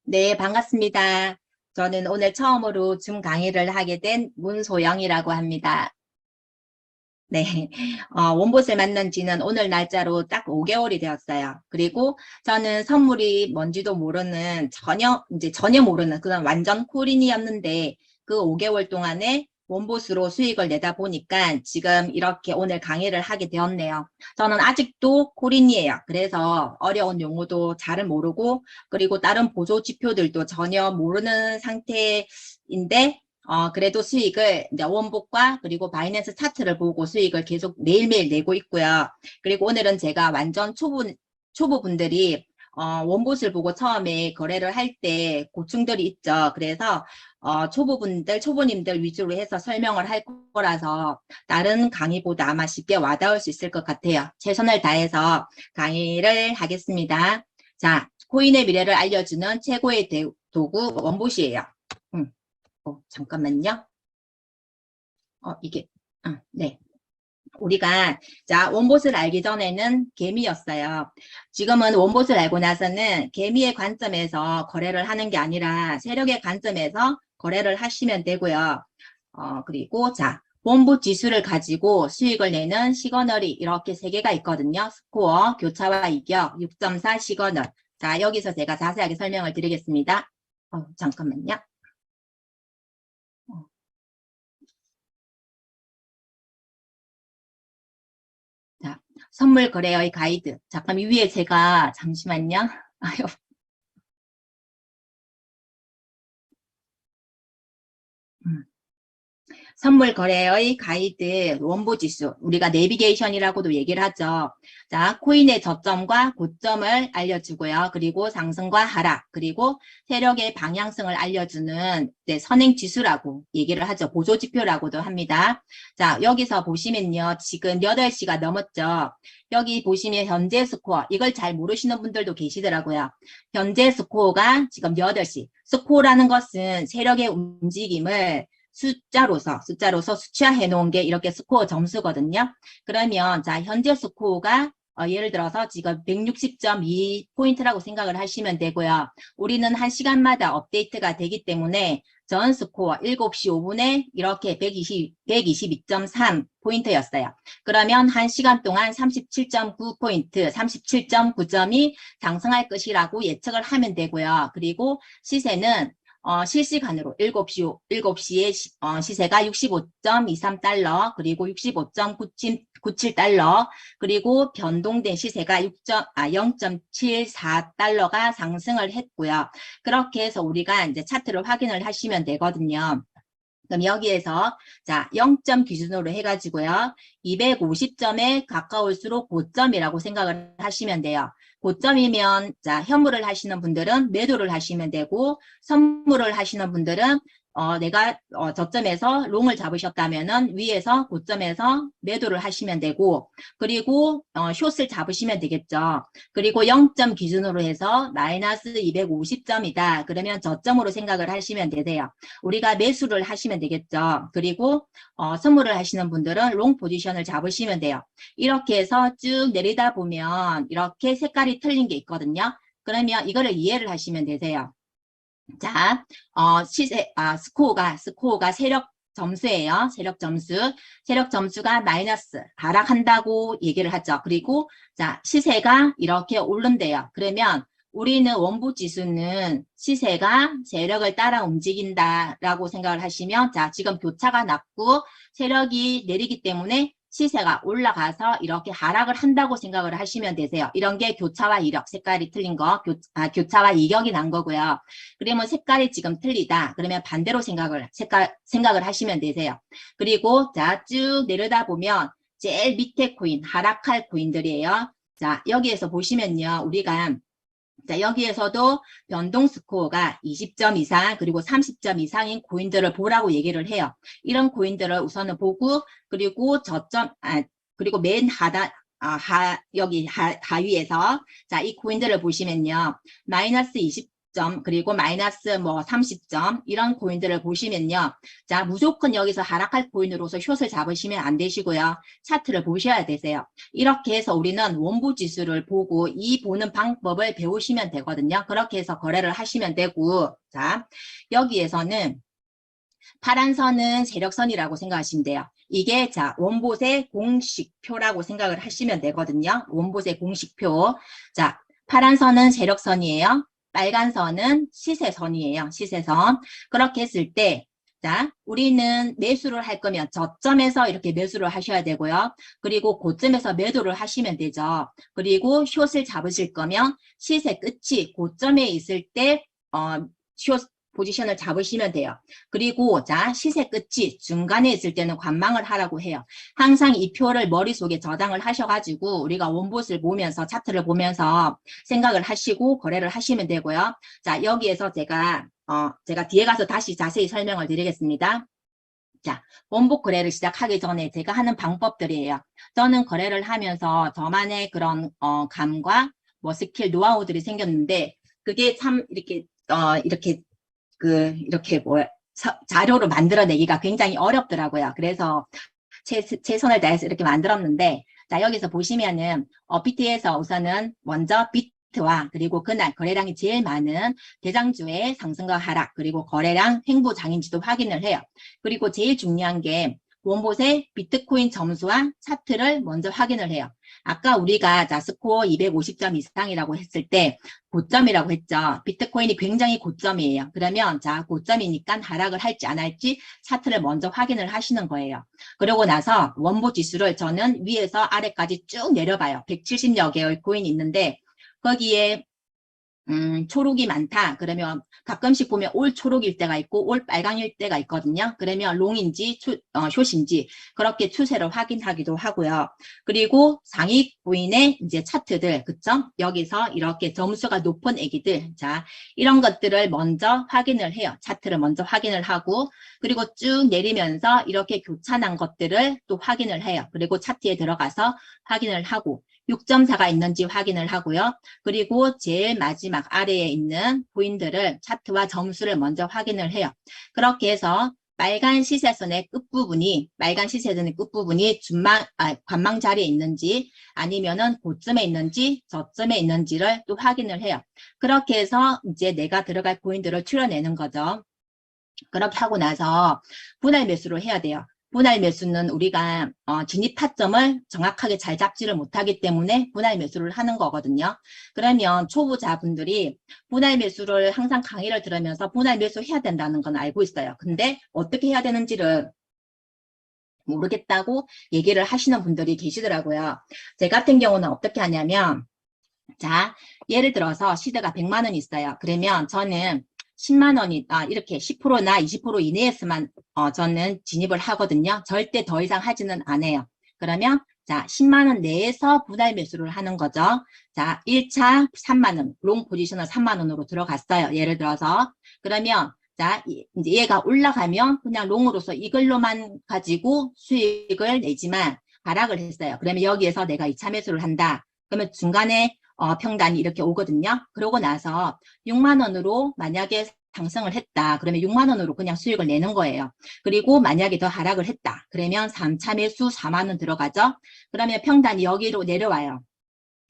네, 반갑습니다. 저는 오늘 처음으로 줌 강의를 하게 된 문소영이라고 합니다. 네, 원봇을 만난 지는 오늘 날짜로 딱 5개월이 되었어요. 그리고 저는 선물이 뭔지도 모르는 전혀 모르는 그런 완전 콜인이었는데 그 5개월 동안에 원봇으로 수익을 내다 보니까 지금 이렇게 오늘 강의를 하게 되었네요. 저는 아직도 콜인이에요. 그래서 어려운 용어도 잘 모르고 그리고 다른 보조 지표들도 전혀 모르는 상태인데 그래도 수익을 이제 원복과 그리고 바이낸스 차트를 보고 수익을 계속 매일매일 내고 있고요. 그리고 오늘은 제가 완전 초보분들이 원봇을 보고 처음에 거래를 할 때 고충들이 있죠. 그래서 초보님들 위주로 해서 설명을 할 거라서 다른 강의보다 아마 쉽게 와닿을 수 있을 것 같아요. 최선을 다해서 강의를 하겠습니다. 자, 코인의 미래를 알려주는 최고의 도구 원봇이에요. 잠깐만요. 이게, 네. 우리가, 자, 원봇을 알기 전에는 개미였어요. 지금은 원봇을 알고 나서는 개미의 관점에서 거래를 하는 게 아니라 세력의 관점에서 거래를 하시면 되고요. 그리고, 자, 원부 지수를 가지고 수익을 내는 시그널이 이렇게 세 개가 있거든요. 스코어, 교차와 이격, 6.4 시그널. 자, 여기서 제가 자세하게 설명을 드리겠습니다. 잠깐만요. 자, 선물 거래의 가이드. 잠깐 위에 제가 잠시만요. 아유, 음. 선물 거래의 가이드 원보 지수. 우리가 내비게이션이라고도 얘기를 하죠. 자, 코인의 저점과 고점을 알려주고요. 그리고 상승과 하락, 그리고 세력의 방향성을 알려주는 선행 지수라고 얘기를 하죠. 보조 지표라고도 합니다. 자, 여기서 보시면요. 지금 8시가 넘었죠. 여기 보시면 현재 스코어, 이걸 잘 모르시는 분들도 계시더라고요. 현재 스코어가 지금 8시. 스코어라는 것은 세력의 움직임을 숫자로서 수치화해 놓은 게 이렇게 스코어 점수거든요. 그러면 자 현재 스코어가 예를 들어서 지금 160.2포인트라고 생각을 하시면 되고요. 우리는 1시간마다 업데이트가 되기 때문에 전 스코어 7시 5분에 이렇게 122.3포인트였어요. 그러면 1시간 동안 37.9포인트, 37.9점이 상승할 것이라고 예측을 하면 되고요. 그리고 시세는 실시간으로 7시에 시세가 65.23달러, 그리고 65.97달러, 그리고 변동된 시세가 0.74달러가 상승을 했고요. 그렇게 해서 우리가 이제 차트를 확인을 하시면 되거든요. 그럼 여기에서 자 0점 기준으로 해가지고요. 250점에 가까울수록 고점이라고 생각을 하시면 돼요. 고점이면 자 현물을 하시는 분들은 매도를 하시면 되고 선물을 하시는 분들은 내가 저점에서 롱을 잡으셨다면은 위에서 고점에서 매도를 하시면 되고 그리고 숏을 잡으시면 되겠죠. 그리고 0점 기준으로 해서 마이너스 250점이다. 그러면 저점으로 생각을 하시면 되세요. 우리가 매수를 하시면 되겠죠. 그리고 선물을 하시는 분들은 롱 포지션을 잡으시면 돼요. 이렇게 해서 쭉 내리다 보면 이렇게 색깔이 틀린 게 있거든요. 그러면 이거를 이해를 하시면 되세요. 자, 스코어가 세력 점수예요. 세력 점수. 세력 점수가 마이너스 하락한다고 얘기를 하죠. 그리고 자, 시세가 이렇게 오른대요. 그러면 우리는 원부 지수는 시세가 세력을 따라 움직인다라고 생각을 하시면 자, 지금 교차가 났고 세력이 내리기 때문에 시세가 올라가서 이렇게 하락을 한다고 생각을 하시면 되세요. 이런 게 교차와 이력, 색깔이 틀린 거, 교차와 이격이 난 거고요. 그러면 색깔이 지금 틀리다. 그러면 반대로 생각을 하시면 되세요. 그리고 자, 쭉 내려다 보면 제일 밑에 코인, 하락할 코인들이에요. 자, 여기에서 보시면요. 우리가 자, 여기에서도 변동 스코어가 20점 이상 그리고 30점 이상인 코인들을 보라고 얘기를 해요. 이런 코인들을 우선은 보고 그리고 그리고 맨 여기 하위에서 자, 이 코인들을 보시면요. 마이너스 20 20점 그리고 마이너스 뭐 30점 이런 코인들을 보시면요. 자, 무조건 여기서 하락할 코인으로서 숏을 잡으시면 안 되시고요. 차트를 보셔야 되세요. 이렇게 해서 우리는 원부 지수를 보고 이 보는 방법을 배우시면 되거든요. 그렇게 해서 거래를 하시면 되고, 자, 여기에서는 파란 선은 세력선이라고 생각하시면 돼요. 이게 자 원봇의 공식표라고 생각을 하시면 되거든요. 원봇의 공식표. 자, 파란 선은 세력선이에요. 빨간 선은 시세선이에요. 시세선. 그렇게 했을 때 자, 우리는 매수를 할 거면 저점에서 이렇게 매수를 하셔야 되고요. 그리고 고점에서 매도를 하시면 되죠. 그리고 숏을 잡으실 거면 시세 끝이 고점에 있을 때 숏 포지션을 잡으시면 돼요. 그리고 자, 시세 끝이 중간에 있을 때는 관망을 하라고 해요. 항상 이 표를 머릿속에 저장을 하셔가지고 우리가 원봇을 보면서 차트를 보면서 생각을 하시고 거래를 하시면 되고요. 자, 여기에서 제가 뒤에 가서 다시 자세히 설명을 드리겠습니다. 자, 원복 거래를 시작하기 전에 제가 하는 방법들이에요. 저는 거래를 하면서 저만의 그런 감과 뭐 스킬, 노하우들이 생겼는데 그게 참 이렇게 자료로 만들어내기가 굉장히 어렵더라고요. 그래서 최선을 다해서 이렇게 만들었는데, 자, 여기서 보시면은, BT에서 우선은 먼저 비트와 그리고 그날 거래량이 제일 많은 대장주의 상승과 하락, 그리고 거래량 횡보 장인지도 확인을 해요. 그리고 제일 중요한 게 원봇의 비트코인 점수와 차트를 먼저 확인을 해요. 아까 우리가 자 스코어 250점 이상이라고 했을 때 고점이라고 했죠. 비트코인이 굉장히 고점이에요. 그러면 자 고점이니까 하락을 할지 안 할지 차트를 먼저 확인을 하시는 거예요. 그러고 나서 원보 지수를 저는 위에서 아래까지 쭉 내려봐요. 170여 개의 코인이 있는데 거기에 초록이 많다. 그러면 가끔씩 보면 올 초록일 때가 있고 올 빨강일 때가 있거든요. 그러면 롱인지 숏인지 그렇게 추세를 확인하기도 하고요. 그리고 상위 코인의 이제 차트들, 그쵸? 여기서 이렇게 점수가 높은 애기들, 자 이런 것들을 먼저 확인을 해요. 차트를 먼저 확인을 하고 그리고 쭉 내리면서 이렇게 교차난 것들을 또 확인을 해요. 그리고 차트에 들어가서 확인을 하고 6.4가 있는지 확인을 하고요. 그리고 제일 마지막 아래에 있는 포인트를 차트와 점수를 먼저 확인을 해요. 그렇게 해서 빨간 시세선의 끝부분이 관망 자리에 있는지 아니면은 고점에 있는지 저점에 있는지를 또 확인을 해요. 그렇게 해서 이제 내가 들어갈 포인트를 추려내는 거죠. 그렇게 하고 나서 분할 매수를 해야 돼요. 분할 매수는 우리가 진입 타점을 정확하게 잘 잡지를 못하기 때문에 분할 매수를 하는 거거든요. 그러면 초보자분들이 분할 매수를 항상 강의를 들으면서 분할 매수 해야 된다는 건 알고 있어요. 근데 어떻게 해야 되는지를 모르겠다고 얘기를 하시는 분들이 계시더라고요. 제 같은 경우는 어떻게 하냐면 자, 예를 들어서 시드가 100만 원 있어요. 그러면 저는 10만 원이 이렇게 10%나 20% 이내에서만 저는 진입을 하거든요. 절대 더 이상 하지는 않아요. 그러면 자 10만 원 내에서 분할 매수를 하는 거죠. 자 1차 3만 원, 롱 포지션을 3만 원으로 들어갔어요. 예를 들어서 그러면 자 이제 얘가 올라가면 그냥 롱으로서 이걸로만 가지고 수익을 내지만 하락을 했어요. 그러면 여기에서 내가 2차 매수를 한다. 그러면 중간에 평단이 이렇게 오거든요. 그러고 나서 6만 원으로 만약에 상승을 했다. 그러면 6만 원으로 그냥 수익을 내는 거예요. 그리고 만약에 더 하락을 했다. 그러면 3차 매수 4만 원 들어가죠. 그러면 평단이 여기로 내려와요.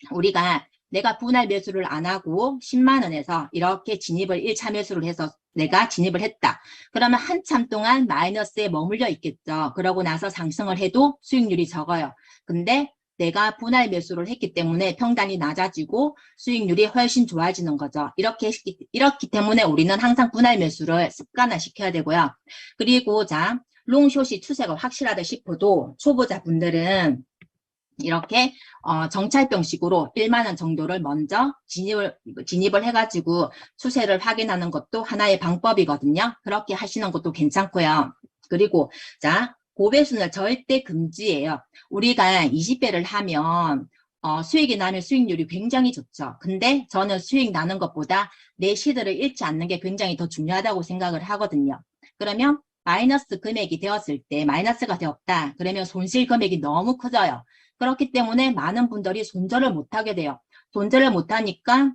우리가 내가 분할 매수를 안 하고 10만 원에서 이렇게 진입을 1차 매수를 해서 내가 진입을 했다. 그러면 한참 동안 마이너스에 머물러 있겠죠. 그러고 나서 상승을 해도 수익률이 적어요. 근데 내가 분할 매수를 했기 때문에 평단이 낮아지고 수익률이 훨씬 좋아지는 거죠. 이렇기 때문에 우리는 항상 분할 매수를 습관화시켜야 되고요. 그리고 자, 롱숏이 추세가 확실하다 싶어도 초보자분들은 이렇게 정찰병식으로 1만 원 정도를 먼저 진입을 해가지고 추세를 확인하는 것도 하나의 방법이거든요. 그렇게 하시는 것도 괜찮고요. 그리고 자 고배수는 절대 금지예요. 우리가 20배를 하면 수익이 나면 수익률이 굉장히 좋죠. 근데 저는 수익 나는 것보다 내 시드를 잃지 않는 게 굉장히 더 중요하다고 생각을 하거든요. 그러면 마이너스 금액이 되었을 때 마이너스가 되었다. 그러면 손실 금액이 너무 커져요. 그렇기 때문에 많은 분들이 손절을 못하게 돼요. 손절을 못하니까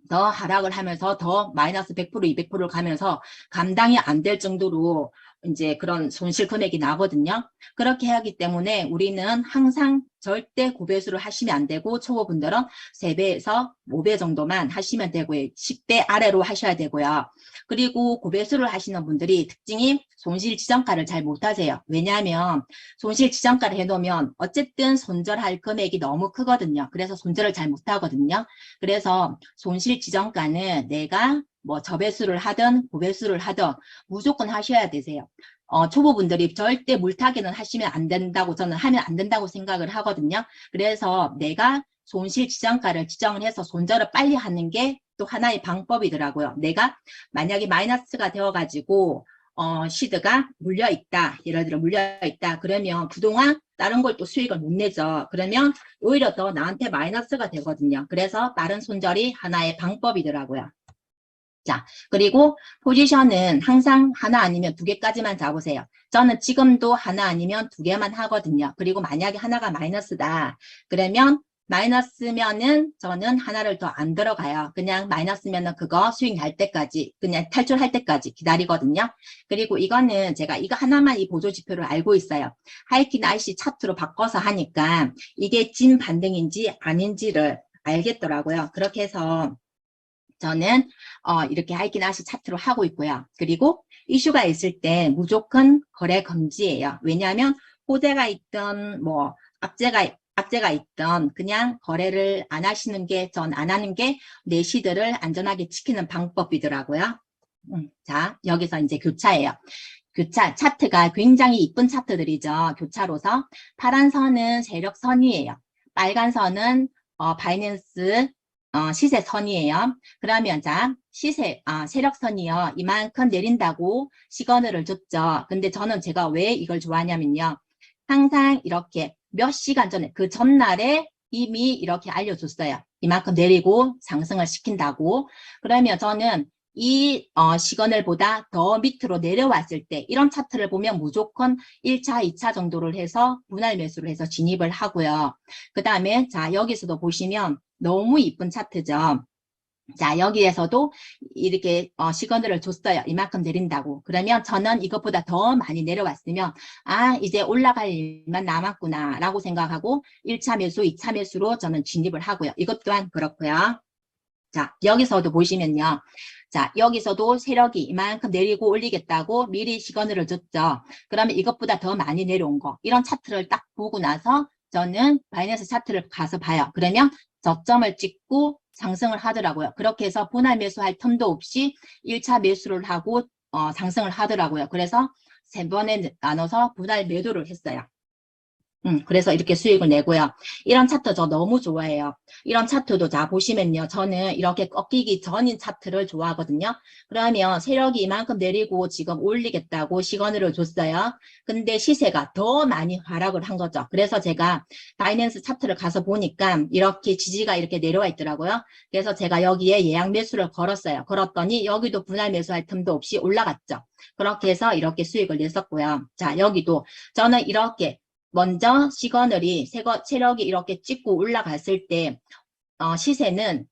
더 하락을 하면서 더 마이너스 100%, 200%를 가면서 감당이 안 될 정도로 이제 그런 손실 금액이 나거든요. 그렇게 하기 때문에 우리는 항상 절대 고배수를 하시면 안 되고 초보분들은 3배에서 5배 정도만 하시면 되고요. 10배 아래로 하셔야 되고요. 그리고 고배수를 하시는 분들이 특징이 손실 지정가를 잘 못하세요. 왜냐하면 손실 지정가를 해놓으면 어쨌든 손절할 금액이 너무 크거든요. 그래서 손절을 잘 못하거든요. 그래서 손실 지정가는 내가 뭐 저배수를 하든 고배수를 하든 무조건 하셔야 되세요. 초보분들이 절대 물타기는 하시면 안 된다고 저는 하면 안 된다고 생각을 하거든요. 그래서 내가 손실 지정가를 지정을 해서 손절을 빨리 하는 게 또 하나의 방법이더라고요. 내가 만약에 마이너스가 되어가지고 시드가 물려있다. 예를 들어 물려있다. 그러면 그동안 다른 걸 또 수익을 못 내죠. 그러면 오히려 더 나한테 마이너스가 되거든요. 그래서 빠른 손절이 하나의 방법이더라고요. 자, 그리고 포지션은 항상 하나 아니면 2개까지만 잡으세요. 저는 지금도 하나 아니면 2개만 하거든요. 그리고 만약에 하나가 마이너스다. 그러면 마이너스면은 저는 하나를 더 안 들어가요. 그냥 마이너스면은 그거 수익 날 때까지, 그냥 탈출할 때까지 기다리거든요. 그리고 이거는 제가 이거 하나만 이 보조지표를 알고 있어요. 하이킹 IC 차트로 바꿔서 하니까 이게 진 반등인지 아닌지를 알겠더라고요. 그렇게 해서 저는 이렇게 하이킹 IC 차트로 하고 있고요. 그리고 이슈가 있을 때 무조건 거래 금지예요. 왜냐하면 호재가 있던 뭐 악재가 있던 그냥 거래를 안 하시는 게 전 안 하는 게 내 시드를 안전하게 지키는 방법이더라고요. 자, 여기서 이제 교차예요. 교차 차트가 굉장히 이쁜 차트들이죠. 교차로서 파란 선은 세력선이에요. 빨간 선은 바이낸스 시세선이에요. 그러면 자 세력선이요. 이만큼 내린다고 시그널을 줬죠. 근데 저는 제가 왜 이걸 좋아하냐면요. 항상 이렇게 몇 시간 전에 그 전날에 이미 이렇게 알려줬어요. 이만큼 내리고 상승을 시킨다고. 그러면 저는 이 시그널보다 더 밑으로 내려왔을 때 이런 차트를 보면 무조건 1차, 2차 정도를 해서 분할 매수를 해서 진입을 하고요. 그 다음에 자 여기서도 보시면 너무 이쁜 차트죠. 자 여기에서도 이렇게 시그널을 줬어요. 이만큼 내린다고. 그러면 저는 이것보다 더 많이 내려왔으면 이제 올라갈 일만 남았구나 라고 생각하고 1차 매수, 2차 매수로 저는 진입을 하고요. 이것 또한 그렇고요. 자 여기서도 보시면요. 자 여기서도 세력이 이만큼 내리고 올리겠다고 미리 시그널을 줬죠. 그러면 이것보다 더 많이 내려온 거 이런 차트를 딱 보고 나서 저는 바이낸스 차트를 가서 봐요. 그러면 저점을 찍고 상승을 하더라고요. 그렇게 해서 분할 매수할 틈도 없이 1차 매수를 하고 상승을 하더라고요. 그래서 3번에 나눠서 분할 매도를 했어요. 그래서 이렇게 수익을 내고요. 이런 차트 저 너무 좋아해요. 이런 차트도 자 보시면요. 저는 이렇게 꺾이기 전인 차트를 좋아하거든요. 그러면 세력이 이만큼 내리고 지금 올리겠다고 시그널을 줬어요. 근데 시세가 더 많이 하락을 한 거죠. 그래서 제가 바이낸스 차트를 가서 보니까 이렇게 지지가 이렇게 내려와 있더라고요. 그래서 제가 여기에 예약 매수를 걸었어요. 걸었더니 여기도 분할 매수할 틈도 없이 올라갔죠. 그렇게 해서 이렇게 수익을 냈었고요. 자 여기도 저는 이렇게 먼저 시그널이 세력이 이렇게 찍고 올라갔을 때 시세는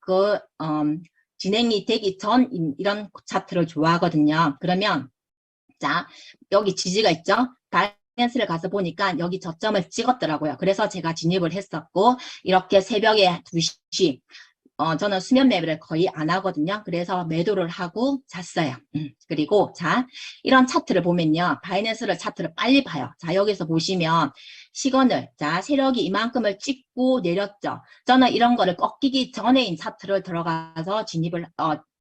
진행이 되기 전 이런 차트를 좋아하거든요. 그러면 자 여기 지지가 있죠. 바이낸스를 가서 보니까 여기 저점을 찍었더라고요. 그래서 제가 진입을 했었고 이렇게 새벽에 2시 저는 수면 매매를 거의 안 하거든요. 그래서 매도를 하고 잤어요. 그리고 자 이런 차트를 보면요. 바이낸스를 차트를 빨리 봐요. 자 여기서 보시면 시그널 자 세력이 이만큼을 찍고 내렸죠. 저는 이런 거를 꺾이기 전에인 차트를 들어가서 진입을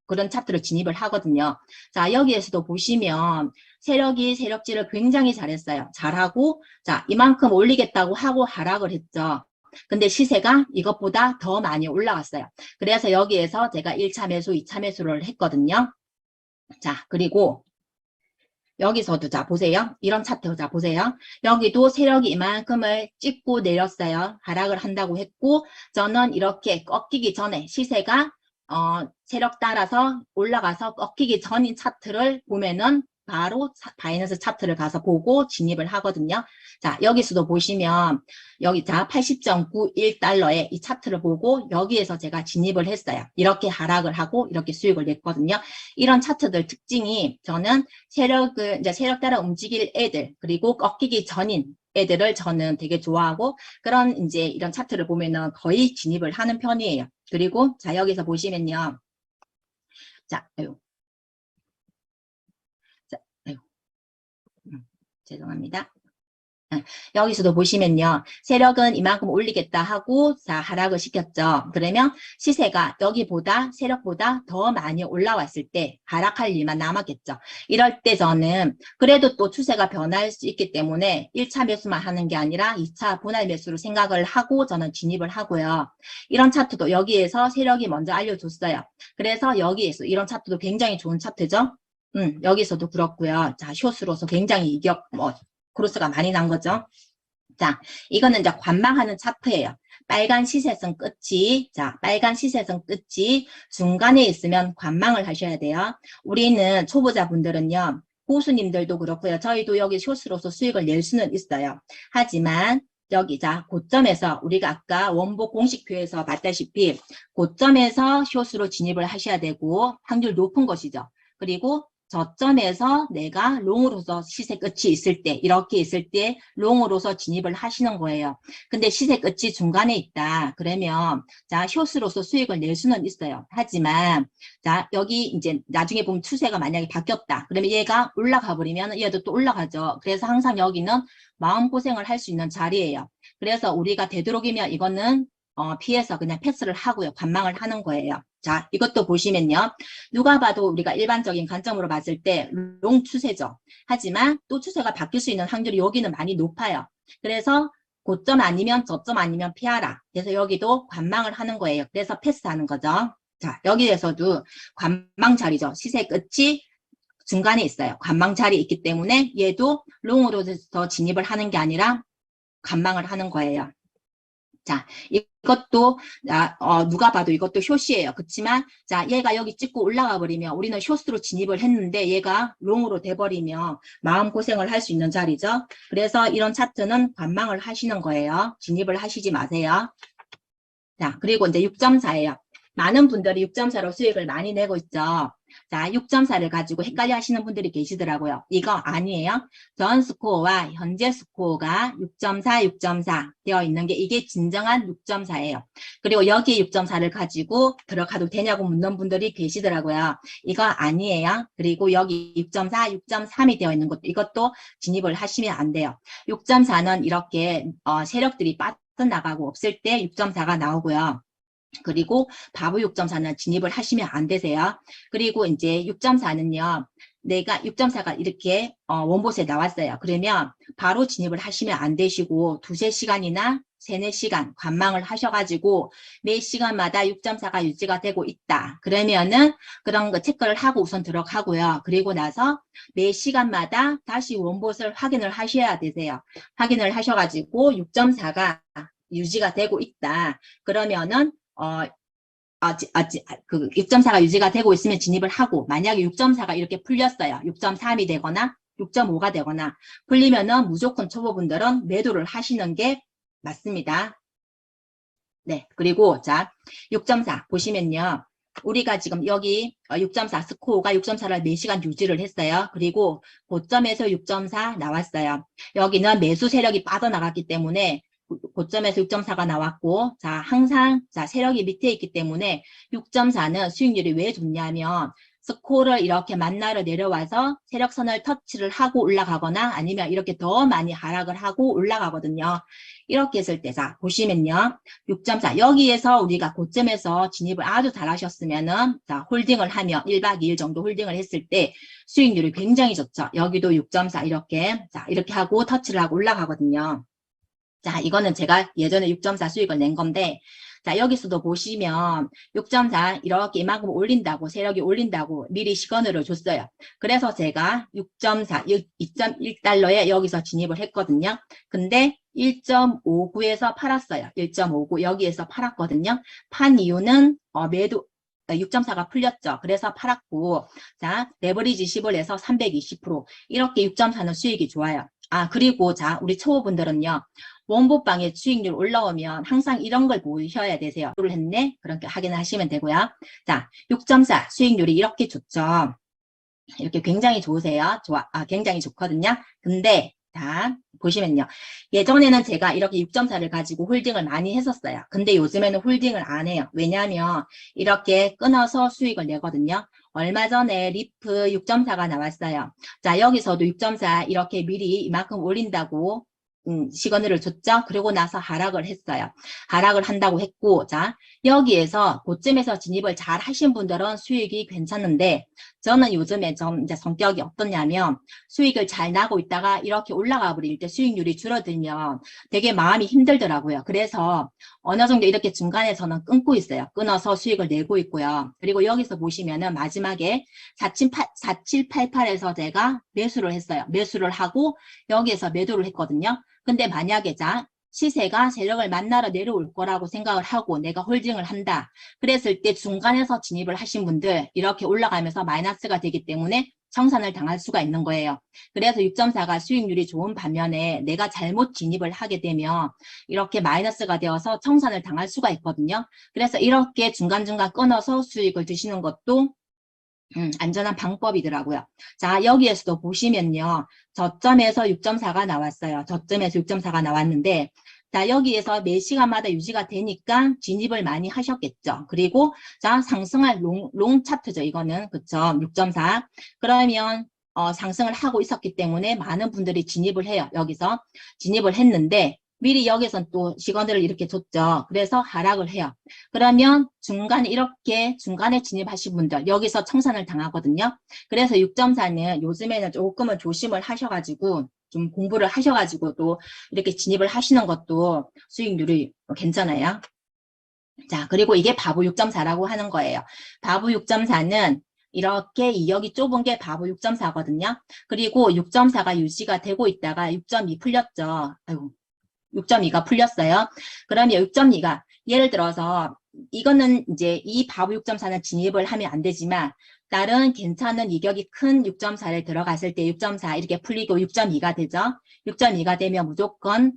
그런 차트를 진입을 하거든요. 자 여기에서도 보시면 세력이 세력질을 굉장히 잘했어요. 잘하고 자 이만큼 올리겠다고 하고 하락을 했죠. 근데 시세가 이것보다 더 많이 올라갔어요. 그래서 여기에서 제가 1차 매수, 2차 매수를 했거든요. 자, 그리고 여기서도 자 보세요. 이런 차트 자 보세요. 여기도 세력이 이만큼을 찍고 내렸어요. 하락을 한다고 했고 저는 이렇게 꺾이기 전에 시세가 세력 따라서 올라가서 꺾이기 전인 차트를 보면은 바로 바이낸스 차트를 가서 보고 진입을 하거든요. 자, 여기서도 보시면 여기 자 80.91달러에 이 차트를 보고 여기에서 제가 진입을 했어요. 이렇게 하락을 하고 이렇게 수익을 냈거든요. 이런 차트들 특징이 저는 이제 세력 따라 움직일 애들 그리고 꺾이기 전인 애들을 저는 되게 좋아하고 그런 이제 이런 차트를 보면은 거의 진입을 하는 편이에요. 그리고 자 여기서 보시면요. 자, 아유. 자, 아유. 죄송합니다. 여기서도 보시면요. 세력은 이만큼 올리겠다 하고 자 하락을 시켰죠. 그러면 시세가 여기보다 세력보다 더 많이 올라왔을 때 하락할 일만 남았겠죠. 이럴 때 저는 그래도 또 추세가 변할 수 있기 때문에 1차 매수만 하는 게 아니라 2차 분할 매수로 생각을 하고 저는 진입을 하고요. 이런 차트도 여기에서 세력이 먼저 알려줬어요. 그래서 여기에서 이런 차트도 굉장히 좋은 차트죠. 여기서도 그렇고요. 자, 숏으로서 굉장히 크로스가 많이 난 거죠. 자, 이거는 이제 관망하는 차트예요. 빨간 시세선 끝이, 자, 빨간 시세선 끝이 중간에 있으면 관망을 하셔야 돼요. 우리는 초보자분들은요, 고수님들도 그렇고요. 저희도 여기 숏으로서 수익을 낼 수는 있어요. 하지만 여기 자 고점에서 우리가 아까 원복 공식표에서 봤다시피 고점에서 숏으로 진입을 하셔야 되고 확률 높은 것이죠. 그리고 저점에서 내가 롱으로서 시세 끝이 있을 때 이렇게 있을 때 롱으로서 진입을 하시는 거예요. 근데 시세 끝이 중간에 있다. 그러면 자 숏으로서 수익을 낼 수는 있어요. 하지만 자 여기 이제 나중에 보면 추세가 만약에 바뀌었다. 그러면 얘가 올라가 버리면 얘도 또 올라가죠. 그래서 항상 여기는 마음고생을 할 수 있는 자리예요. 그래서 우리가 되도록이면 이거는 피해서 그냥 패스를 하고요. 관망을 하는 거예요. 자, 이것도 보시면요. 누가 봐도 우리가 일반적인 관점으로 봤을 때 롱 추세죠. 하지만 또 추세가 바뀔 수 있는 확률이 여기는 많이 높아요. 그래서 고점 아니면 저점 아니면 피하라. 그래서 여기도 관망을 하는 거예요. 그래서 패스하는 거죠. 자, 여기에서도 관망 자리죠. 시세 끝이 중간에 있어요. 관망 자리 있기 때문에 얘도 롱으로서 진입을 하는 게 아니라 관망을 하는 거예요. 자, 이것도 누가 봐도 이것도 숏이에요. 그렇지만 자, 얘가 여기 찍고 올라가 버리면 우리는 숏으로 진입을 했는데 얘가 롱으로 돼버리면 마음고생을 할 수 있는 자리죠. 그래서 이런 차트는 관망을 하시는 거예요. 진입을 하시지 마세요. 자, 그리고 이제 6.4예요. 많은 분들이 6.4로 수익을 많이 내고 있죠. 자, 6.4를 가지고 헷갈려 하시는 분들이 계시더라고요. 이거 아니에요. 전 스코어와 현재 스코어가 6.4, 6.4 되어 있는 게 이게 진정한 6.4예요. 그리고 여기에 6.4를 가지고 들어가도 되냐고 묻는 분들이 계시더라고요. 이거 아니에요. 그리고 여기 6.4, 6.3이 되어 있는 것도 이것도 진입을 하시면 안 돼요. 6.4는 이렇게 세력들이 빠져나가고 없을 때 6.4가 나오고요. 그리고 바보 6.4는 진입을 하시면 안 되세요. 그리고 이제 6.4는요. 내가 6.4가 이렇게 원봇에 나왔어요. 그러면 바로 진입을 하시면 안 되시고 두세 시간이나 3, 4시간 관망을 하셔가지고 매 시간마다 6.4가 유지가 되고 있다. 그러면은 그런 거 체크를 하고 우선 들어가고요. 그리고 나서 매 시간마다 다시 원봇을 확인을 하셔야 되세요. 확인을 하셔가지고 6.4가 유지가 되고 있다. 그러면은 그 6.4가 유지가 되고 있으면 진입을 하고 만약에 6.4가 이렇게 풀렸어요. 6.3이 되거나 6.5가 되거나 풀리면은 무조건 초보분들은 매도를 하시는 게 맞습니다. 네, 그리고 자 6.4 보시면요. 우리가 지금 여기 6.4 스코어가 6.4를 4시간 유지를 했어요. 그리고 고점에서 6.4 나왔어요. 여기는 매수 세력이 빠져나갔기 때문에 고점에서 6.4가 나왔고, 자, 항상, 자, 세력이 밑에 있기 때문에 6.4는 수익률이 왜 좋냐면, 스코어를 이렇게 만나러 내려와서 세력선을 터치를 하고 올라가거나 아니면 이렇게 더 많이 하락을 하고 올라가거든요. 이렇게 했을 때, 자, 보시면요. 6.4. 여기에서 우리가 고점에서 진입을 아주 잘 하셨으면은, 자, 홀딩을 하면 1박 2일 정도 홀딩을 했을 때 수익률이 굉장히 좋죠. 여기도 6.4 이렇게, 자, 이렇게 하고 터치를 하고 올라가거든요. 자, 이거는 제가 예전에 6.4 수익을 낸 건데, 자, 여기서도 보시면 6.4 이렇게 이만큼 올린다고, 세력이 올린다고 미리 시그널을 줬어요. 그래서 제가 6.4, 2.1달러에 여기서 진입을 했거든요. 근데 1.59에서 팔았어요. 1.59 여기에서 팔았거든요. 판 이유는 매도 6.4가 풀렸죠. 그래서 팔았고, 자, 레버리지 10을 해서 320%. 이렇게 6.4는 수익이 좋아요. 아, 그리고 자, 우리 초보분들은요, 원보방에 수익률 올라오면 항상 이런 걸 보셔야 되세요. 를 했네? 그렇게 확인하시면 되고요. 자, 6.4 수익률이 이렇게 좋죠. 이렇게 굉장히 좋으세요. 굉장히 좋거든요. 근데, 자, 보시면요. 예전에는 제가 이렇게 6.4를 가지고 홀딩을 많이 했었어요. 근데 요즘에는 홀딩을 안 해요. 왜냐하면 이렇게 끊어서 수익을 내거든요. 얼마 전에 리프 6.4가 나왔어요. 자, 여기서도 6.4 이렇게 미리 이만큼 올린다고 시그널을 줬죠. 그리고 나서 하락을 했어요. 하락을 한다고 했고, 자, 여기에서 고점에서 진입을 잘 하신 분들은 수익이 괜찮은데, 저는 요즘에 좀 이제 성격이 어떻냐면, 수익을 잘 나고 있다가 이렇게 올라가 버릴 때 수익률이 줄어들면 되게 마음이 힘들더라고요. 그래서 어느 정도 이렇게 중간에서는 끊고 있어요. 끊어서 수익을 내고 있고요. 그리고 여기서 보시면은 마지막에 4788에서 제가 매수를 했어요. 매수를 하고 여기에서 매도를 했거든요. 근데 만약에 자, 시세가 세력을 만나러 내려올 거라고 생각을 하고 내가 홀딩을 한다. 그랬을 때 중간에서 진입을 하신 분들 이렇게 올라가면서 마이너스가 되기 때문에 청산을 당할 수가 있는 거예요. 그래서 6.4가 수익률이 좋은 반면에 내가 잘못 진입을 하게 되면 이렇게 마이너스가 되어서 청산을 당할 수가 있거든요. 그래서 이렇게 중간중간 끊어서 수익을 드시는 것도 안전한 방법이더라고요. 자, 여기에서도 보시면요. 저점에서 6.4가 나왔어요. 저점에서 6.4가 나왔는데, 자, 여기에서 매 시간마다 유지가 되니까 진입을 많이 하셨겠죠. 그리고, 자, 상승할 롱 차트죠. 이거는, 그쵸. 6.4. 그러면, 상승을 하고 있었기 때문에 많은 분들이 진입을 해요. 여기서 진입을 했는데, 미리 여기선 또 시그널을 이렇게 줬죠. 그래서 하락을 해요. 그러면 이렇게 중간에 진입하신 분들 여기서 청산을 당하거든요. 그래서 6.4는 요즘에는 조금은 조심을 하셔가지고 좀 공부를 하셔가지고 또 이렇게 진입을 하시는 것도 수익률이 괜찮아요. 자, 그리고 이게 바보 6.4라고 하는 거예요. 바보 6.4는 이렇게 이역이 좁은 게 바보 6.4거든요. 그리고 6.4가 유지가 되고 있다가 6.2 풀렸죠. 아이고. 6.2가 풀렸어요. 그러면 6.2가 예를 들어서 이거는 이제 이 바보 6.4는 진입을 하면 안 되지만 다른 괜찮은 이격이 큰 6.4를 들어갔을 때 6.4 이렇게 풀리고 6.2가 되죠. 6.2가 되면 무조건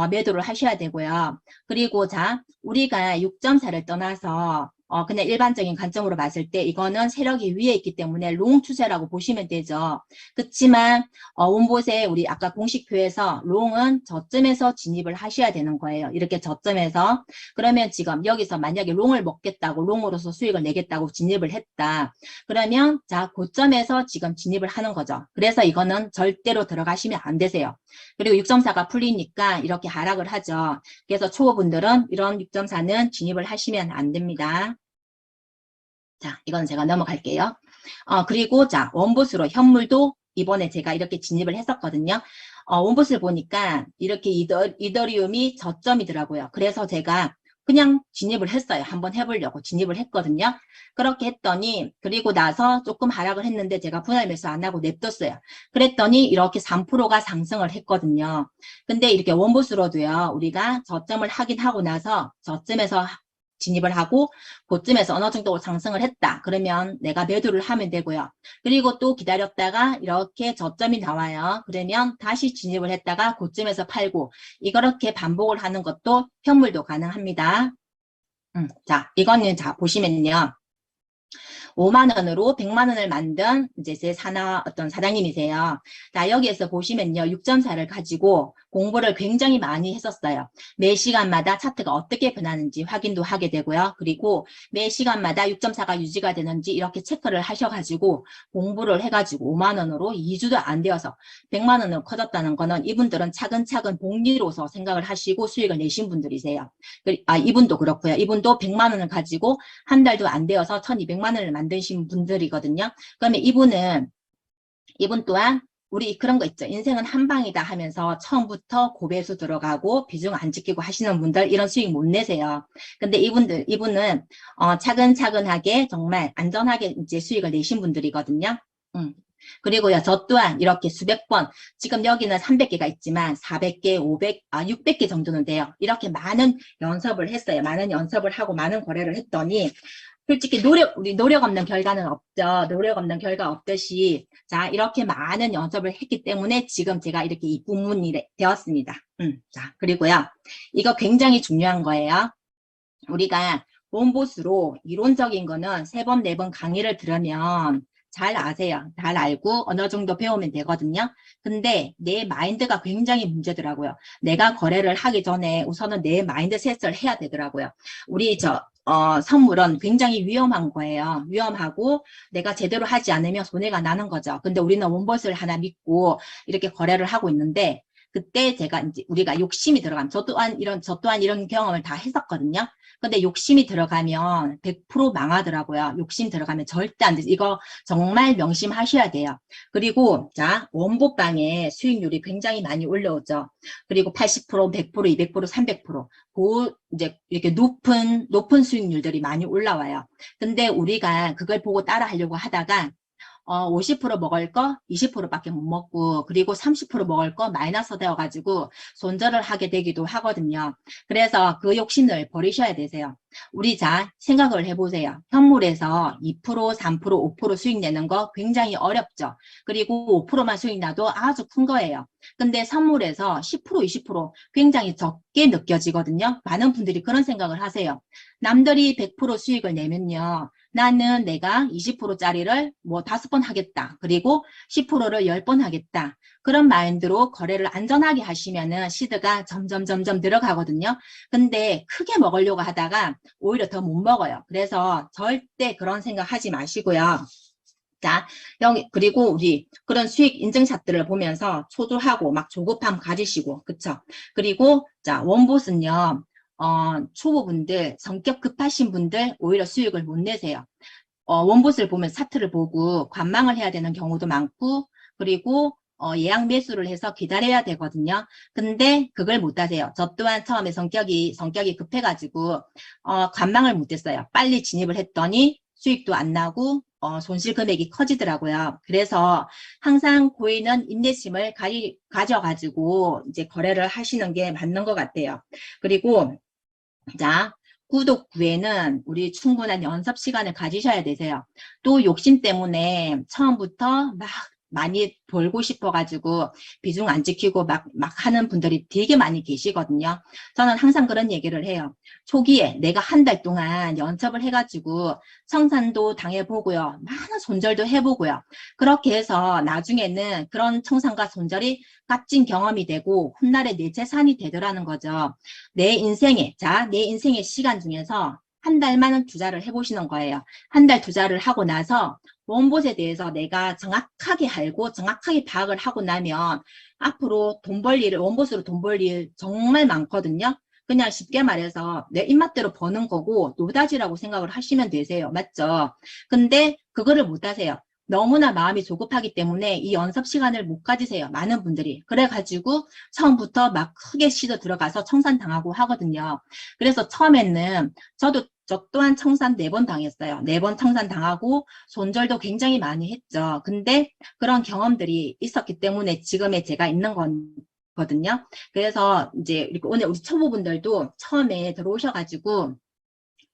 매도를 하셔야 되고요. 그리고 자, 우리가 6.4를 떠나서 그냥 일반적인 관점으로 봤을 때 이거는 세력이 위에 있기 때문에 롱 추세라고 보시면 되죠. 그렇지만 원봇에 우리 아까 공식표에서 롱은 저점에서 진입을 하셔야 되는 거예요. 이렇게 저점에서 그러면 지금 여기서 만약에 롱을 먹겠다고 롱으로서 수익을 내겠다고 진입을 했다. 그러면 자 고점에서 지금 진입을 하는 거죠. 그래서 이거는 절대로 들어가시면 안 되세요. 그리고 6.4가 풀리니까 이렇게 하락을 하죠. 그래서 초보분들은 이런 6.4는 진입을 하시면 안 됩니다. 자, 이건 제가 넘어갈게요. 그리고 자, 원봇으로 현물도 이번에 제가 이렇게 진입을 했었거든요. 원봇을 보니까 이렇게 이더리움이 저점이더라고요. 그래서 제가 그냥 진입을 했어요. 한번 해보려고 진입을 했거든요. 그렇게 했더니 그리고 나서 조금 하락을 했는데 제가 분할 매수 안 하고 냅뒀어요. 그랬더니 이렇게 3%가 상승을 했거든요. 근데 이렇게 원봇으로도요. 우리가 저점을 확인하고 나서 저점에서 진입을 하고 고점에서 어느 정도 상승을 했다. 그러면 내가 매도를 하면 되고요. 그리고 또 기다렸다가 이렇게 저점이 나와요. 그러면 다시 진입을 했다가 고점에서 팔고 이렇게 반복을 하는 것도 현물도 가능합니다. 자, 이거는 자 보시면요. 5만 원으로 100만 원을 만든 이제 제 어떤 사장님이세요. 자, 여기에서 보시면요. 6.4를 가지고 공부를 굉장히 많이 했었어요. 매 시간마다 차트가 어떻게 변하는지 확인도 하게 되고요. 그리고 매 시간마다 6.4가 유지가 되는지 이렇게 체크를 하셔가지고 공부를 해가지고 5만 원으로 2주도 안 되어서 100만 원으로 커졌다는 거는 이분들은 차근차근 복리로서 생각을 하시고 수익을 내신 분들이세요. 이분도 그렇고요. 이분도 100만 원을 가지고 한 달도 안 되어서 1200만 원을 만드신 분들이거든요. 그러면 이분 또한 우리 그런 거 있죠. 인생은 한 방이다 하면서 처음부터 고배수 들어가고 비중 안 지키고 하시는 분들 이런 수익 못 내세요. 근데 이분은 차근차근하게 정말 안전하게 이제 수익을 내신 분들이거든요. 그리고요, 저 또한 이렇게 수백 번, 지금 여기는 300개가 있지만 400개, 600개 정도는 돼요. 이렇게 많은 연습을 했어요. 많은 연습을 하고 많은 거래를 했더니 솔직히 우리 노력 없는 결과는 없죠. 노력 없는 결과 없듯이, 자, 이렇게 많은 연습을 했기 때문에 지금 제가 이렇게 이쁜 분이 되었습니다. 자, 그리고요. 이거 굉장히 중요한 거예요. 우리가 원보스로 이론적인 거는 3번, 4번 강의를 들으면 잘 아세요. 잘 알고 어느 정도 배우면 되거든요. 근데 내 마인드가 굉장히 문제더라고요. 내가 거래를 하기 전에 우선은 내 마인드셋을 해야 되더라고요. 우리 선물은 굉장히 위험한 거예요. 위험하고 내가 제대로 하지 않으면 손해가 나는 거죠. 근데 우리는 원보스를 하나 믿고 이렇게 거래를 하고 있는데 그때 제가 이제 우리가 욕심이 들어가면 저 또한 이런 경험을 다 했었거든요. 근데 욕심이 들어가면 100% 망하더라고요. 욕심 들어가면 절대 안 돼요. 이거 정말 명심하셔야 돼요. 그리고 자, 원보방에 수익률이 굉장히 많이 올라오죠. 그리고 80%, 100%, 200%, 300%. 그 이제 이렇게 높은 수익률들이 많이 올라와요. 근데 우리가 그걸 보고 따라 하려고 하다가 50% 먹을 거 20%밖에 못 먹고 그리고 30% 먹을 거 마이너스 되어가지고 손절을 하게 되기도 하거든요. 그래서 그 욕심을 버리셔야 되세요. 우리 자 생각을 해보세요. 현물에서 2%, 3%, 5% 수익 내는 거 굉장히 어렵죠. 그리고 5%만 수익 나도 아주 큰 거예요. 근데 선물에서 10%, 20% 굉장히 적게 느껴지거든요. 많은 분들이 그런 생각을 하세요. 남들이 100% 수익을 내면요. 나는 내가 20%짜리를 뭐 5번 하겠다. 그리고 10%를 10번 하겠다. 그런 마인드로 거래를 안전하게 하시면은 시드가 점점 늘어가거든요. 근데 크게 먹으려고 하다가 오히려 더 못 먹어요. 그래서 절대 그런 생각 하지 마시고요. 자, 그리고 우리 그런 수익 인증샷들을 보면서 초조하고 막 조급함 가지시고, 그쵸? 그리고, 자, 원봇은요, 초보분들, 성격 급하신 분들 오히려 수익을 못 내세요. 원봇을 보면 차트를 보고 관망을 해야 되는 경우도 많고, 그리고 예약 매수를 해서 기다려야 되거든요. 근데 그걸 못 하세요. 저 또한 처음에 성격이 급해가지고 관망을 못 했어요. 빨리 진입을 했더니 수익도 안 나고 손실 금액이 커지더라고요. 그래서 항상 고인은 인내심을 가져가지고 이제 거래를 하시는 게 맞는 것 같아요. 그리고 자, 구독 후에는 우리 충분한 연습 시간을 가지셔야 되세요. 또 욕심 때문에 처음부터 막 많이 벌고 싶어가지고 비중 안 지키고 막 하는 분들이 되게 많이 계시거든요. 저는 항상 그런 얘기를 해요. 초기에 내가 한 달 동안 연습을 해가지고 청산도 당해보고요. 많은 손절도 해보고요. 그렇게 해서 나중에는 그런 청산과 손절이 값진 경험이 되고 훗날에 내 재산이 되더라는 거죠. 내 인생의 시간 중에서 한 달만은 투자를 해보시는 거예요. 한 달 투자를 하고 나서 원봇에 대해서 내가 정확하게 알고 정확하게 파악을 하고 나면 앞으로 원봇으로 돈 벌 일 정말 많거든요. 그냥 쉽게 말해서 내 입맛대로 버는 거고 노다지라고 생각을 하시면 되세요. 맞죠? 근데 그거를 못 하세요. 너무나 마음이 조급하기 때문에 이 연습 시간을 못 가지세요. 많은 분들이. 그래가지고 처음부터 막 크게 시도 들어가서 청산당하고 하거든요. 그래서 처음에는 저 또한 청산 4번 당했어요. 4번 청산 당하고 손절도 굉장히 많이 했죠. 근데 그런 경험들이 있었기 때문에 지금의 제가 있는 거거든요. 그래서 이제 이렇게 오늘 우리 초보분들도 처음에 들어오셔가지고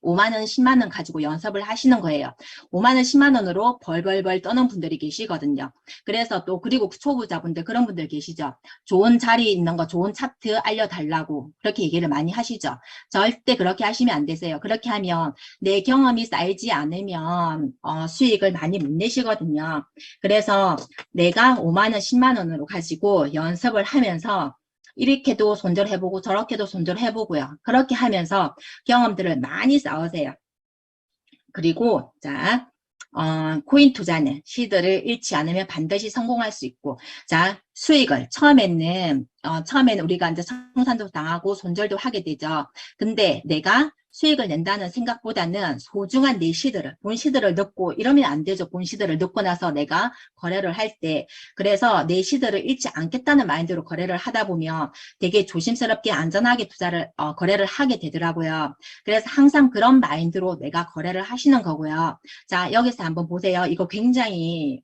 5만 원, 10만 원 가지고 연습을 하시는 거예요. 5만 원, 10만 원으로 벌벌벌 떠는 분들이 계시거든요. 그래서 또 그리고 초보자분들 그런 분들 계시죠. 좋은 자리 있는 거 좋은 차트 알려달라고 그렇게 얘기를 많이 하시죠. 절대 그렇게 하시면 안 되세요. 그렇게 하면 내 경험이 쌓이지 않으면 수익을 많이 못 내시거든요. 그래서 내가 5만 원, 10만 원으로 가지고 연습을 하면서 이렇게도 손절해보고 저렇게도 손절해보고요. 그렇게 하면서 경험들을 많이 쌓으세요. 그리고 자, 코인 투자는 시드를 잃지 않으면 반드시 성공할 수 있고, 자, 수익을 처음에는 우리가 이제 청산도 당하고 손절도 하게 되죠. 근데 내가 수익을 낸다는 생각보다는 소중한 내 시드를, 본 시드를 넣고 이러면 안 되죠. 본 시드를 넣고 나서 내가 거래를 할 때. 그래서 내 시드를 잃지 않겠다는 마인드로 거래를 하다 보면 되게 조심스럽게 안전하게 거래를 하게 되더라고요. 그래서 항상 그런 마인드로 내가 거래를 하시는 거고요. 자, 여기서 한번 보세요. 이거 굉장히,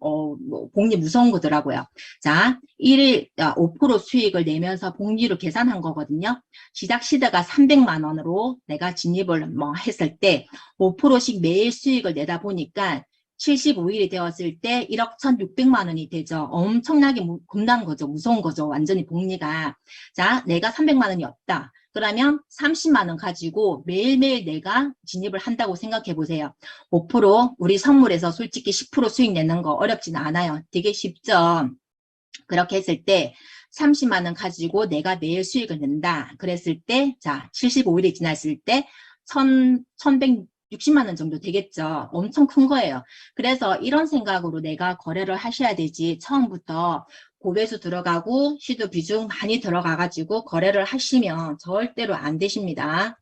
복리 무서운 거더라고요. 자, 5% 수익을 내면서 복리로 계산한 거거든요. 시작 시대가 300만 원으로 내가 진입을 뭐 했을 때 5%씩 매일 수익을 내다 보니까 75일이 되었을 때 1억 1,600만 원이 되죠. 엄청나게 겁난 거죠. 무서운 거죠. 완전히 복리가. 자, 내가 300만 원이 없다. 그러면 30만 원 가지고 매일매일 내가 진입을 한다고 생각해 보세요. 5% 우리 선물에서 솔직히 10% 수익 내는 거 어렵지는 않아요. 되게 쉽죠. 그렇게 했을 때 30만 원 가지고 내가 매일 수익을 낸다. 그랬을 때, 자, 75일이 지났을 때 1,160만 원 정도 되겠죠. 엄청 큰 거예요. 그래서 이런 생각으로 내가 거래를 하셔야 되지. 처음부터 고배수 들어가고 시도 비중 많이 들어가가지고 거래를 하시면 절대로 안 되십니다.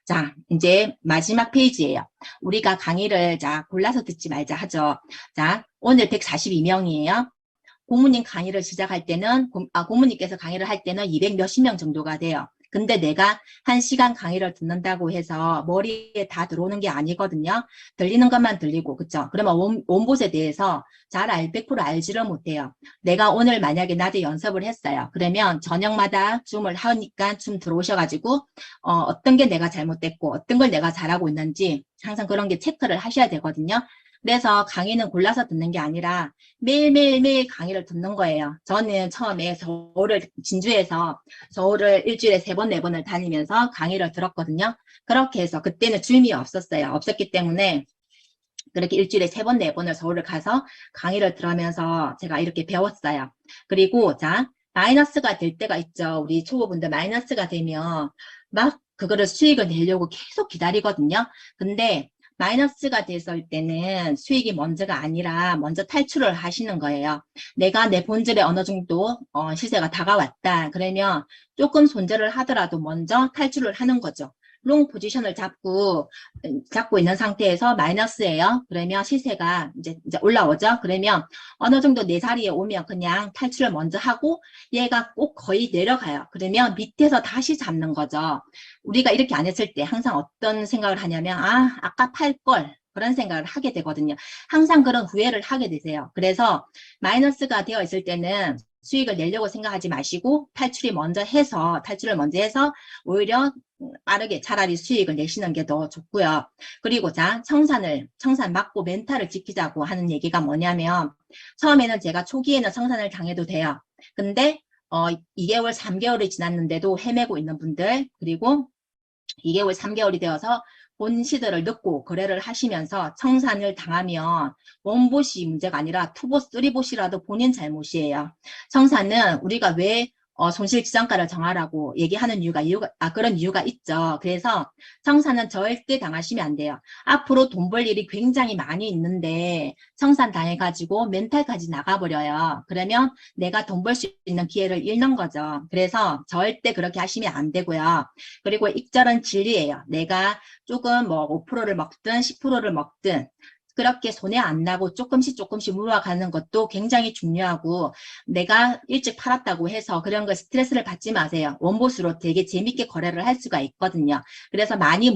자, 이제 마지막 페이지예요. 우리가 강의를 자 골라서 듣지 말자 하죠. 자, 오늘 142명이에요. 고모님 강의를 시작할 때는, 고모님께서 강의를 할 때는 200 몇십 명 정도가 돼요. 근데 내가 1시간 강의를 듣는다고 해서 머리에 다 들어오는 게 아니거든요. 들리는 것만 들리고, 그쵸? 그러면 원봇에 대해서 잘 100% 알지를 못해요. 내가 오늘 만약에 낮에 연습을 했어요. 그러면 저녁마다 줌을 하니까 줌 들어오셔가지고, 어떤 게 내가 잘못됐고, 어떤 걸 내가 잘하고 있는지 항상 그런 게 체크를 하셔야 되거든요. 그래서 강의는 골라서 듣는 게 아니라 매일매일 강의를 듣는 거예요. 저는 처음에 진주에서 서울을 일주일에 3번, 4번을 다니면서 강의를 들었거든요. 그렇게 해서 그때는 줌이 없었어요. 없었기 때문에 그렇게 일주일에 3번, 4번을 서울을 가서 강의를 들으면서 제가 이렇게 배웠어요. 그리고 자, 마이너스가 될 때가 있죠. 우리 초보분들 마이너스가 되면 막 그거를 수익을 내려고 계속 기다리거든요. 근데 마이너스가 됐을 때는 수익이 먼저가 아니라 먼저 탈출을 하시는 거예요. 내가 내 본질에 어느 정도 시세가 다가왔다. 그러면 조금 손절을 하더라도 먼저 탈출을 하는 거죠. 롱 포지션을 잡고 있는 상태에서 마이너스예요. 그러면 시세가 이제 올라오죠. 그러면 어느 정도 내 자리에 오면 그냥 탈출을 먼저 하고 얘가 꼭 거의 내려가요. 그러면 밑에서 다시 잡는 거죠. 우리가 이렇게 안 했을 때 항상 어떤 생각을 하냐면 아까 팔 걸 그런 생각을 하게 되거든요. 항상 그런 후회를 하게 되세요. 그래서 마이너스가 되어 있을 때는 수익을 내려고 생각하지 마시고 탈출을 먼저 해서 오히려 빠르게 차라리 수익을 내시는 게 더 좋고요. 그리고 자, 청산 맞고 멘탈을 지키자고 하는 얘기가 뭐냐면 처음에는 제가 초기에는 청산을 당해도 돼요. 근데 2개월, 3개월이 지났는데도 헤매고 있는 분들, 그리고 2개월, 3개월이 되어서 본 시드를 넣고 거래를 하시면서 청산을 당하면 원봇이 문제가 아니라 투봇, 쓰리봇이라도 본인 잘못이에요. 청산은 우리가 왜 손실지정가를 정하라고 얘기하는 그런 이유가 있죠. 그래서 청산은 절대 당하시면 안 돼요. 앞으로 돈 벌 일이 굉장히 많이 있는데 청산 당해가지고 멘탈까지 나가버려요. 그러면 내가 돈 벌 수 있는 기회를 잃는 거죠. 그래서 절대 그렇게 하시면 안 되고요. 그리고 익절은 진리예요. 내가 조금 뭐 5%를 먹든 10%를 먹든 그렇게 손해 안 나고 조금씩 물어가는 것도 굉장히 중요하고 내가 일찍 팔았다고 해서 그런 거 스트레스를 받지 마세요. 원봇으로 되게 재밌게 거래를 할 수가 있거든요. 그래서 많이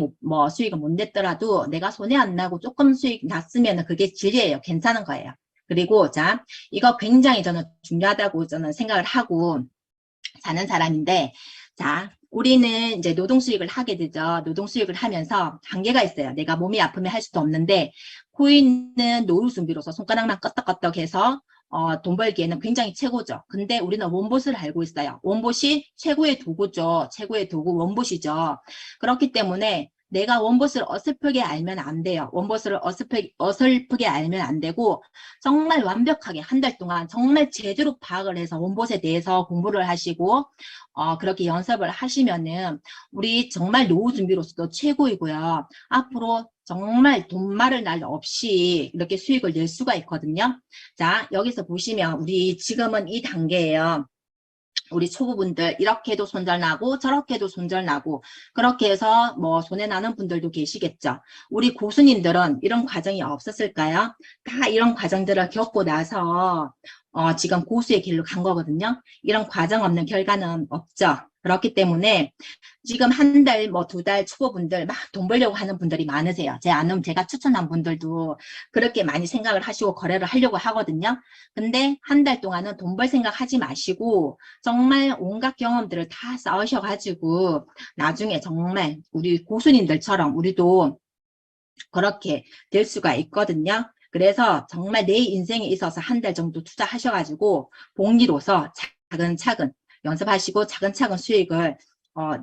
수익을 못 냈더라도 내가 손해 안 나고 조금 수익 났으면 그게 질이에요. 괜찮은 거예요. 그리고 자, 이거 굉장히 저는 중요하다고 저는 생각을 하고 사는 사람인데 자, 우리는 이제 노동수익을 하게 되죠. 노동수익을 하면서 한계가 있어요. 내가 몸이 아프면 할 수도 없는데 코인은 노후 준비로서 손가락만 껐덕껐덕 해서 돈 벌기에는 굉장히 최고죠. 근데 우리는 원봇을 알고 있어요. 원봇이 최고의 도구죠. 최고의 도구 원봇이죠. 그렇기 때문에 내가 원봇을 어설프게 알면 안 돼요. 원봇을 어설프게 알면 안 되고 정말 완벽하게 한 달 동안 정말 제대로 파악을 해서 원봇에 대해서 공부를 하시고 그렇게 연습을 하시면은 우리 정말 노후 준비로서도 최고이고요. 앞으로 정말 돈 마를 날 없이 이렇게 수익을 낼 수가 있거든요. 자, 여기서 보시면 우리 지금은 이 단계예요. 우리 초보분들 이렇게도 손절나고 저렇게도 손절나고 그렇게 해서 뭐 손해나는 분들도 계시겠죠. 우리 고수님들은 이런 과정이 없었을까요? 다 이런 과정들을 겪고 나서 지금 고수의 길로 간 거거든요. 이런 과정 없는 결과는 없죠. 그렇기 때문에 지금 한 달, 뭐 두 달 초보분들 막 돈 벌려고 하는 분들이 많으세요. 제가 추천한 분들도 그렇게 많이 생각을 하시고 거래를 하려고 하거든요. 근데 한 달 동안은 돈 벌 생각 하지 마시고 정말 온갖 경험들을 다 쌓으셔가지고 나중에 정말 우리 고수님들처럼 우리도 그렇게 될 수가 있거든요. 그래서 정말 내 인생에 있어서 한 달 정도 투자하셔가지고 복리로서 차근차근 연습하시고 차근차근 수익을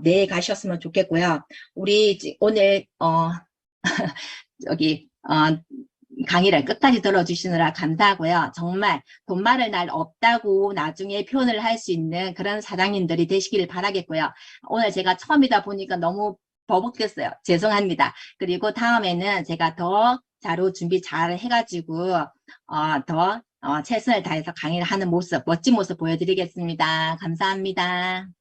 내 가셨으면 좋겠고요. 우리 오늘 여기 강의를 끝까지 들어주시느라 감사하고요. 정말 돈 많을 날 없다고 나중에 표현을 할 수 있는 그런 사장님들이 되시길 바라겠고요. 오늘 제가 처음이다 보니까 너무 버벅댔어요. 죄송합니다. 그리고 다음에는 제가 더 자료 준비 잘 해가지고 더 최선을 다해서 강의를 하는 모습, 멋진 모습 보여드리겠습니다. 감사합니다.